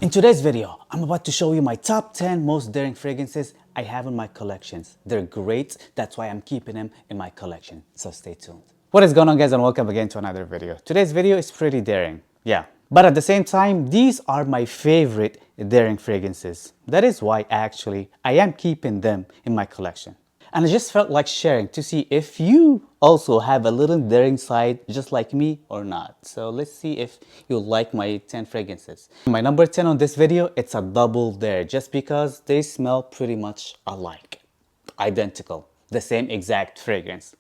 In today's video, I'm about to show you my top 10 most daring fragrances I have in my collections. They're great, that's why I'm keeping them in my collection, so stay tuned. What is going on, guys, and welcome again to another video. Today's video is pretty daring, yeah. But at the same time, these are my favorite daring fragrances. That is why I am keeping them in my collection. And I just felt like sharing to see if you also have a little daring side just like me or not. So let's see if you like my 10 fragrances. My number 10 on this video, it's a double dare just because they smell pretty much alike. Identical. The same exact fragrance.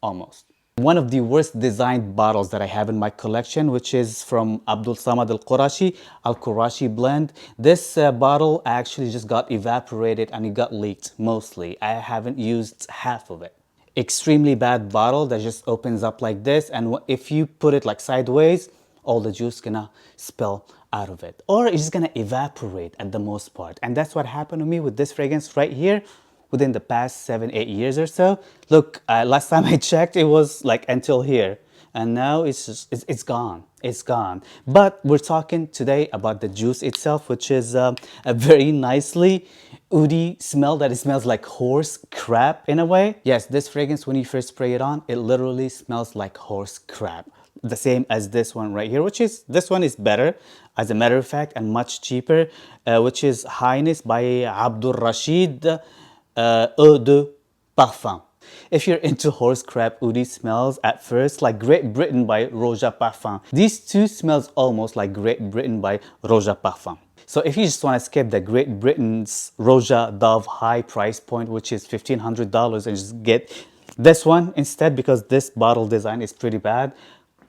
Almost. One of the worst designed bottles that I have in my collection, which is from Abdul Samad Al-Qurashi blend. This bottle actually just got evaporated and it got leaked mostly. I haven't used half of it. Extremely bad bottle that just opens up like this, and if you put it like sideways, all the juice gonna spill out of it, or it's just gonna evaporate at the most part. And that's what happened to me with this fragrance right here. Within the past 7-8 years or so. Look, last time I checked, it was like until here. And now it's gone. It's gone. But we're talking today about the juice itself, which is a very nicely woody smell that it smells like horse crap in a way. Yes, this fragrance, when you first spray it on, it literally smells like horse crap. The same as this one right here, this one is better, as a matter of fact, and much cheaper, which is Highness by Abdul Rashid. Eau de Parfum. If you're into horse crap woody smells at first, like Great Britain by Roja Parfum. These two smells almost like Great Britain by Roja Parfum. So if you just want to skip the Great Britain's Roja Dove high price point, which is $1,500, and just get this one instead because this bottle design is pretty bad,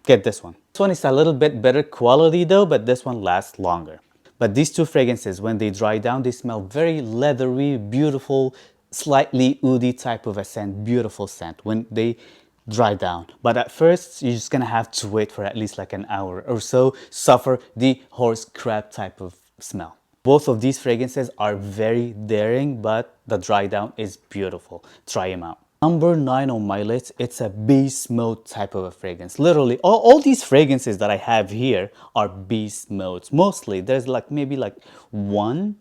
get this one. This one is a little bit better quality though, but this one lasts longer. But these two fragrances, when they dry down, they smell very leathery, beautiful, slightly woody type of a scent, beautiful scent when they dry down. But at first, you're just gonna have to wait for at least like an hour or so, suffer the horse crap type of smell. Both of these fragrances are very daring, but the dry down is beautiful. Try them out. Number 9 on my list, it's a beast mode type of a fragrance. Literally, all these fragrances that I have here are beast modes. Mostly, there's like maybe like one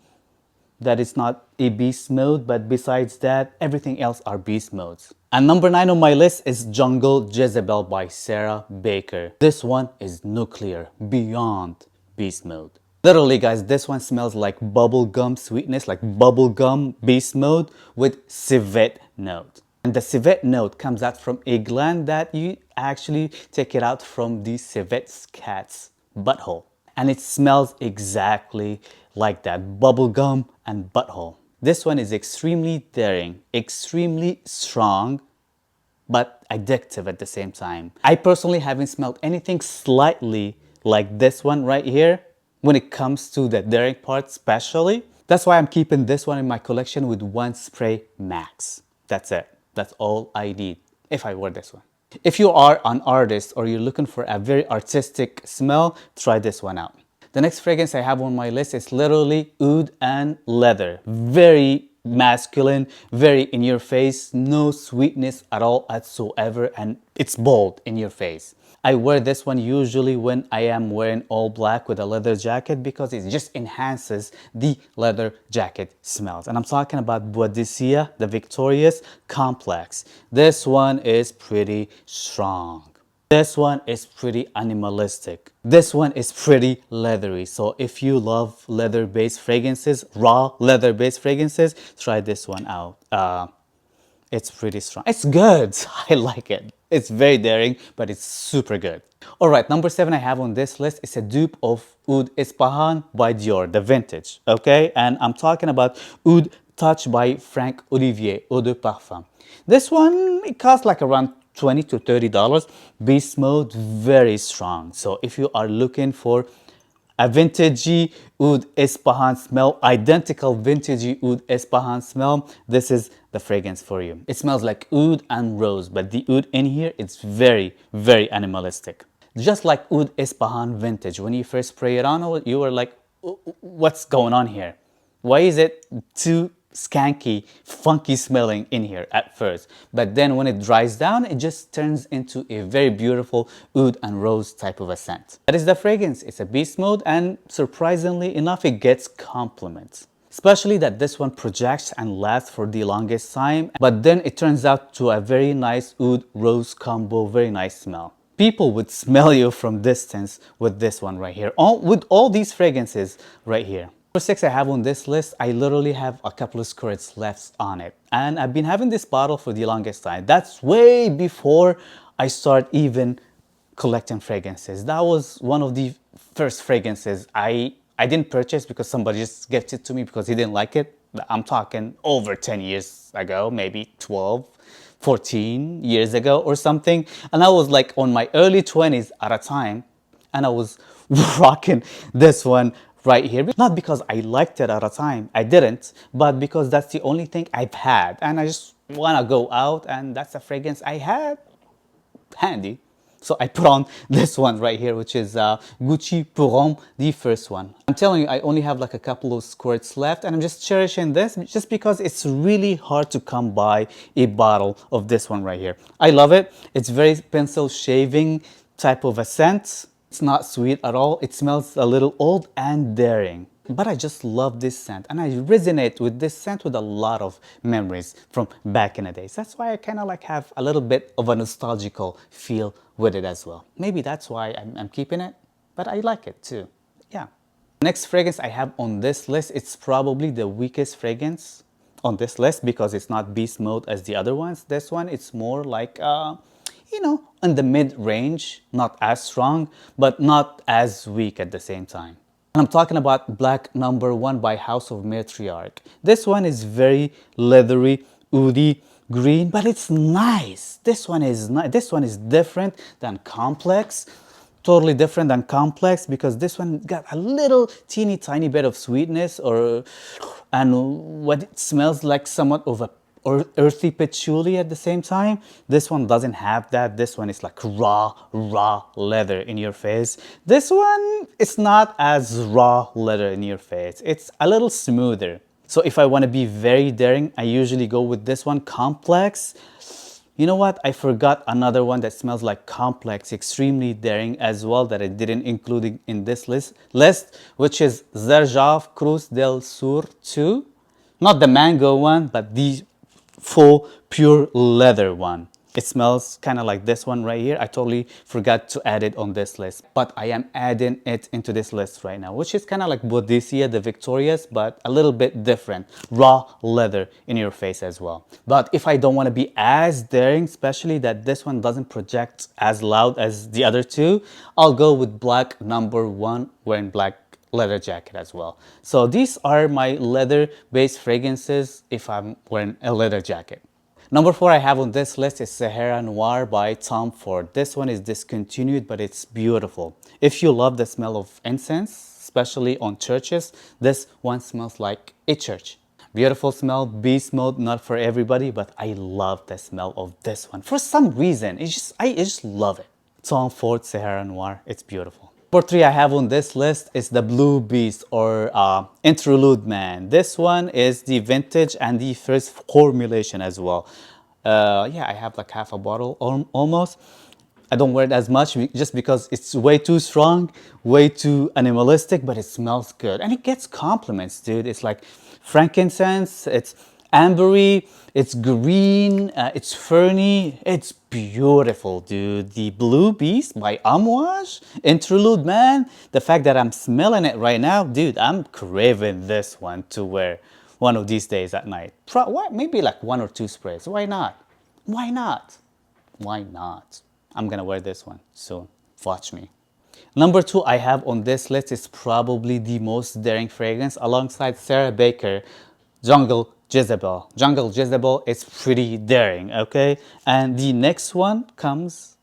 that is not a beast mode, but besides that, everything else are beast modes. And number 9 on my list is Jungle Jezebel by Sarah Baker. This one is nuclear, beyond beast mode. Literally, guys, this one smells like bubblegum sweetness, like bubblegum beast mode with civet note. And the civet note comes out from a gland that you actually take it out from the civet cat's butthole. And it smells exactly like that, bubblegum and butthole. This one is extremely daring, extremely strong, but addictive at the same time. I personally haven't smelled anything slightly like this one right here when it comes to the daring part especially. That's why I'm keeping this one in my collection with one spray max. That's it. That's all I need if I wear this one. If you are an artist or you're looking for a very artistic smell, try this one out. The next fragrance I have on my list is literally oud and leather. Very masculine, very in your face, no sweetness at all whatsoever, and it's bold in your face. I wear this one usually when I am wearing all black with a leather jacket because it just enhances the leather jacket smells. And I'm talking about Boadicea, the Victorious Complex. This one is pretty strong. This one is pretty animalistic. This one is pretty leathery. So if you love leather-based fragrances, raw leather-based fragrances, try this one out. It's pretty strong. It's good. I like it. It's very daring, but it's super good. All right, number 7 I have on this list is a dupe of Oud Ispahan by Dior, the vintage, okay? And I'm talking about Oud Touch by Frank Olivier, Eau de Parfum. This one, it costs like around $20 to $30. Beast mode, very strong. So if you are looking for a vintagey Oud Ispahan smell, identical vintagey Oud Ispahan smell, this is the fragrance for you. It smells like oud and rose, but the oud in here, it's very, very animalistic. Just like Oud Ispahan vintage, when you first spray it on, you were like, what's going on here? Why is it too skanky, funky smelling in here at first. But then when it dries down, it just turns into a very beautiful oud and rose type of a scent. That is the fragrance. It's a beast mode, and surprisingly enough, it gets compliments. Especially that this one projects and lasts for the longest time, but then it turns out to a very nice oud rose combo, very nice smell. People would smell you from distance with this one right here, with all these fragrances right here. Number 6 I have on this list, I literally have a couple of squirts left on it. And I've been having this bottle for the longest time. That's way before I start even collecting fragrances. That was one of the first fragrances I didn't purchase because somebody just gifted it to me because he didn't like it. I'm talking over 10 years ago, maybe 12, 14 years ago or something. And I was like on my early 20s at a time, and I was rocking this one right here. Not because I liked it at a time, I didn't, but because that's the only thing I've had. And I just want to go out, and that's a fragrance I had handy. So I put on this one right here, which is Gucci Pour Homme, the first one. I'm telling you, I only have like a couple of squirts left, and I'm just cherishing this just because it's really hard to come by a bottle of this one right here. I love it. It's very pencil shaving type of a scent. It's not sweet at all. It smells a little old and daring. But I just love this scent, and I resonate with this scent with a lot of memories from back in the days. That's why I kind of like have a little bit of a nostalgical feel with it as well. Maybe that's why I'm keeping it, but I like it too. Yeah. Next fragrance I have on this list, it's probably the weakest fragrance on this list because it's not beast mode as the other ones. This one, it's more like, you know, in the mid-range, not as strong, but not as weak at the same time. And I'm talking about Black Number 1 by House of Matriarch. This one is very leathery, oudy, green, but it's nice. This one is nice. This one is different than Complex. Totally different than Complex because this one got a little teeny tiny bit of sweetness, and what it smells like somewhat of a earthy patchouli at the same time. This one doesn't have that. This one is like raw leather in your face. This one, it's not as raw leather in your face. It's a little smoother. So if I want to be very daring, I usually go with this one, Complex. You know what? I forgot another one that smells like Complex, extremely daring as well, that I didn't include in this list, which is Zerjaf Cruz del Sur 2. Not the mango one, but the full pure leather one. It smells kind of like this one right here. I totally forgot to add it on this list, but I am adding it into this list right now, which is kind of like Boudicca the Victorious, but a little bit different. Raw leather in your face as well. But if I don't want to be as daring, especially that this one doesn't project as loud as the other two, I'll go with Black Number 1 wearing black leather jacket as well. So these are my leather based fragrances if I'm wearing a leather jacket. Number 4 I have on this list is Sahara Noir by Tom Ford. This one is discontinued, but it's beautiful. If you love the smell of incense, especially on churches, this one smells like a church. Beautiful smell, beast mode, not for everybody, but I love the smell of this one. For some reason, I just love it. Tom Ford Sahara Noir, it's beautiful. Number 3 I have on this list is the Blue Beast or Interlude Man. This one is the vintage and the first formulation as well. Yeah, I have like half a bottle almost. I don't wear it as much just because it's way too strong, way too animalistic, but it smells good. And it gets compliments, dude. It's like frankincense, it's ambery, it's green, it's ferny, it's beautiful, dude. The Blue Beast by Amouage, Interlude Man. The fact that I'm smelling it right now, dude, I'm craving this one to wear one of these days at night. Maybe like 1 or 2 sprays. Why not? Why not? Why not? I'm gonna wear this one soon. Watch me. Number 2 I have on this list is probably the most daring fragrance alongside Sarah Baker, Jungle Jezebel. Jungle Jezebel is pretty daring, okay? And the next one comes,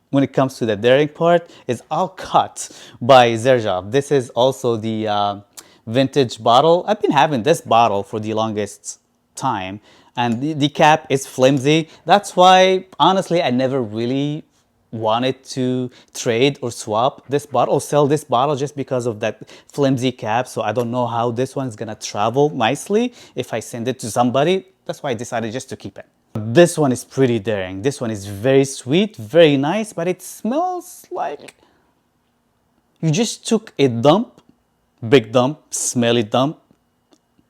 when it comes to the daring part, is Al Cut by Zerjaf. This is also the vintage bottle. I've been having this bottle for the longest time, and the cap is flimsy. That's why, honestly, I never really wanted to trade or swap this bottle or sell this bottle just because of that flimsy cap. So I don't know how this one's gonna travel nicely if I send it to somebody. That's why I decided just to keep it. This one is pretty daring. This one is very sweet, very nice, but it smells like you just took a dump, big dump, smelly dump,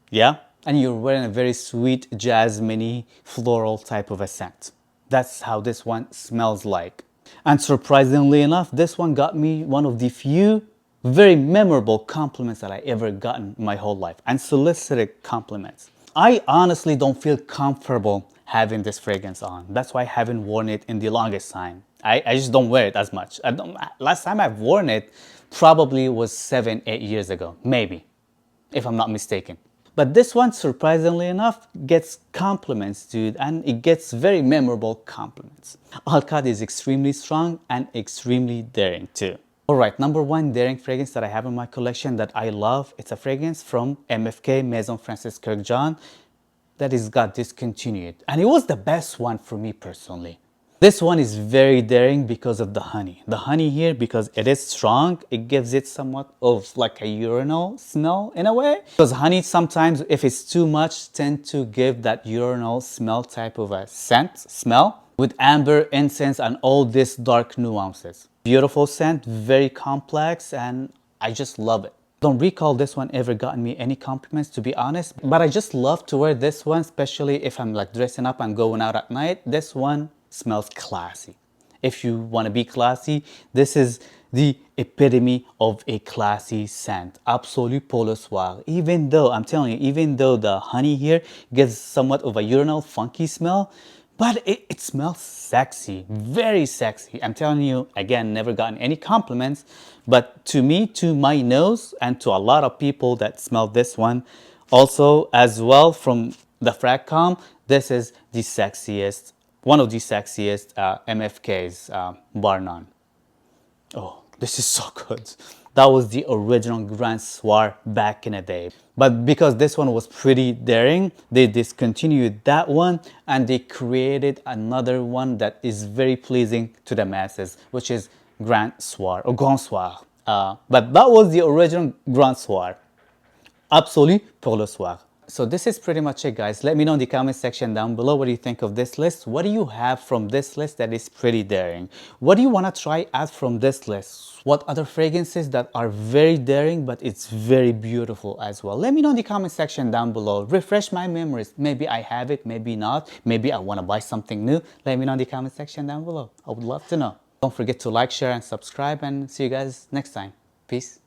yeah? And you're wearing a very sweet, jasmine-y, floral type of a scent. That's how this one smells like. And surprisingly enough, this one got me one of the few very memorable compliments that I ever gotten in my whole life. Unsolicited compliments. I honestly don't feel comfortable having this fragrance on. That's why I haven't worn it in the longest time. I just don't wear it as much. Last time I've worn it probably was 7-8 years ago, maybe, if I'm not mistaken. But this one, surprisingly enough, gets compliments, dude, and it gets very memorable compliments. Alcott is extremely strong and extremely daring too. Alright, number one daring fragrance that I have in my collection that I love, it's a fragrance from MFK, Maison Francis Kurkdjian, John, that is got discontinued. And it was the best one for me personally. This one is very daring because of the honey. The honey here, because it is strong, it gives it somewhat of like a urinal smell in a way. Because honey sometimes, if it's too much, tend to give that urinal smell type of a scent, smell. With amber, incense, and all these dark nuances. Beautiful scent, very complex, and I just love it. Don't recall this one ever gotten me any compliments, to be honest, but I just love to wear this one, especially if I'm like dressing up and going out at night. This one smells classy. If you want to be classy, this is the epitome of a classy scent. Absolute pour le soir. Even though, I'm telling you, even though the honey here gives somewhat of a urinal funky smell, but it smells sexy, very sexy. I'm telling you, again, never gotten any compliments, but to me, to my nose, and to a lot of people that smell this one, also as well from the Fragcom, this is the sexiest, one of the sexiest MFKs, bar none. Oh, this is so good. That was the original Grand Soir back in the day. But because this one was pretty daring, they discontinued that one and they created another one that is very pleasing to the masses, which is Grand Soir or Grand Soir. But that was the original Grand Soir. Absolu pour le soir. So this is pretty much it, guys. Let me know in the comment section down below what do you think of this list. What do you have from this list that is pretty daring? What do you want to try out from this list? What other fragrances that are very daring but it's very beautiful as well? Let me know in the comment section down below. Refresh my memories. Maybe I have it, maybe not. Maybe I want to buy something new. Let me know in the comment section down below. I would love to know. Don't forget to like, share, and subscribe, and see you guys next time. Peace.